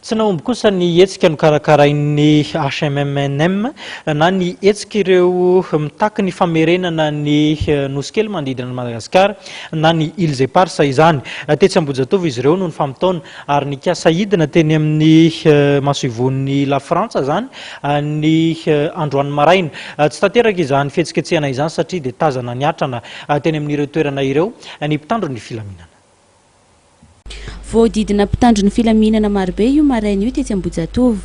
Tsy naomby kosa ny hetsika no karakarain'ny HMMNM na ny hetsika ireo mitaky ny famerenana ny nosy kely manodidina Madagasikara na ny îles éparses izany. Tetsy Ambohijatovo izy ireo no nifampitaona ary ny kasahidina teny amin'ny masoivon'ny La Frantsa zany ny androany maraina. Tsy tanteraka izany fihetsiketsehana izany satria dia tazana niatrana teny amin'ireo toerana ireo ny mpitandro ny filaminana. Voadidina mpitandro ny filaminana marobe io maraina io tetsy Ambohijatovo.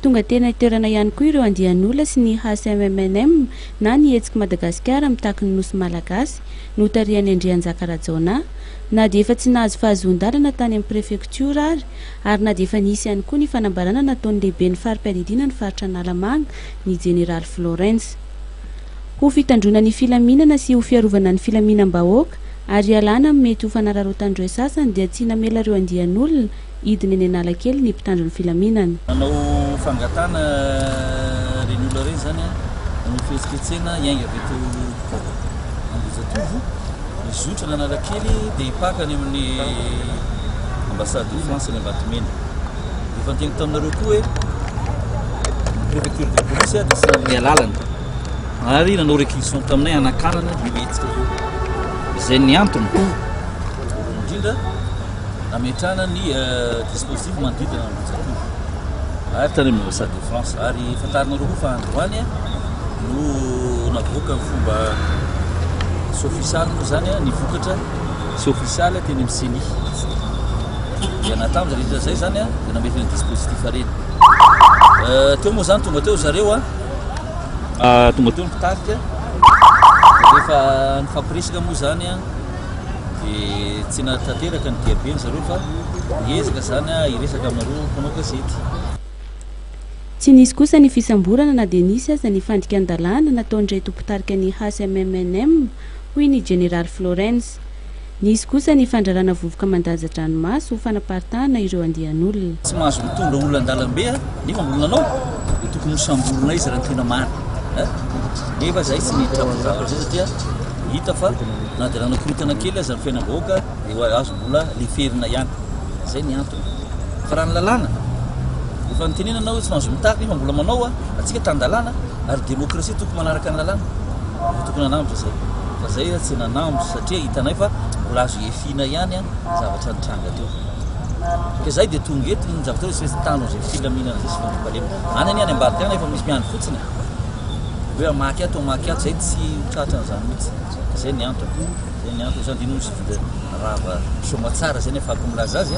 Tonga tena toerana ihany koa ireo andian'olona sy ny HMMNM na ny hetsika Madagasikara mitaky ny nosy malagasy no tarihany Andrianjakarajaona na dia efa tsy nahazo fahazon-dalana tany amin'ny prefektiora ary na dia efa nisy ihany koa ny fanambarana nataon'ny lehibe ny fari-piadidina ny faritra Analamanga ny Jeneraly Florence. Ho fitandrona ny filaminana sy ho fiarovana ny filaminam-bahoaka ary alana mety ho fanararotan-dreo sasany dia tsy namela ireo andian'olona hidiny eny Analakely ny mpitandro ny filaminana. Manao fangatana reny olona reny zany ny fihetsiketsehana iainga avy eto Ambohijatovo izotra ny Analakely dia hipakany amin'ny ambassade de France ny Ambatomena. Efa niteny taminareo koa hoe préfecture de police dia sy nanome alalana ary nanao réquisition taminay anakarana ny hetsika. Izay ny antony indrindra ametrahana ny dispositif manodidina Ambohijatovo ary tany amin'ny ambassade de France ary fantarinareo koa fa androany no navoaka ny fomba sy ofisialy moa zany ny vokatra sy ofisialy teny amin'ny CENI dia nataonza indrindra zay zany dia nametry ny dispositif reny. Teo moa zany tonga teo zareo tonga teo nipitarika rehefa nifampiresaka moa zany dia tsy natanteraka ny diabeny zareo fa niezaka zany hiresaka aminareo mpanao kasety. Tsy nisy kosa ny fisamborana na dia nisy aza ny fandikan-dalàna nataon'ireto mpitarika ny HMMNM hoy ny Jeneraly Florence. Nisy kosa ny fandrarana vovoka mandaja-dranomaso ho fanaparitahana ireo andian'olona. Tsy mahazo mitondra olona an-dalambe nefa olonanao dia tokony hosamborona izy raha ny tena marina. Nefa zay tsy miditra zavatra zay satria hita fa na dia nanakorotana kely aza ny fiainam-bahoaka dia azo mbola leferina ihany. Zay ny antony. Fa raha ny lalàna efa nitenenana hoe tsy mahazo mitaky nefa mbola manao atsika tan-dalàna ary démocratie tokony manaraka ny lalàna. Tokony nanambitra zay. Fa zay tsy nanambitra satria hitanay fa mbola azo iefina ihany zavatra nitranga teo. Ka zay dia tonga eto ny zavatra hoe tsy tano zay filaminana zay sy fandriam-palema. Any any ambadika any efa misy miany fotsiny. Hoe amaky ato zay tsy tratra n'izany mihitsy. Zay ny antony. Zay ny antony zany dia noho sy vidy rava somatsara zay nefa afaka milaza azy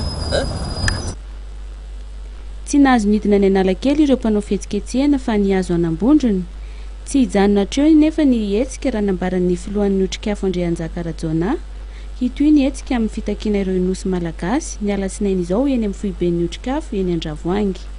Tsy nahazo nidina ny Analakely ireo mpanao fihetsiketsehana fa nihazo anambondrony. Tsy hijanona hatreo nefa ny hetsika raha nambaran'ny filohan'ny otrik'afo Andrianjakarajaona hitoy ny hetsika amin'ny fitakiana ireo nosy malagasy ny alatsinainy izao eny amin'ny foiben'ny otrik'afo eny Andravoahangy.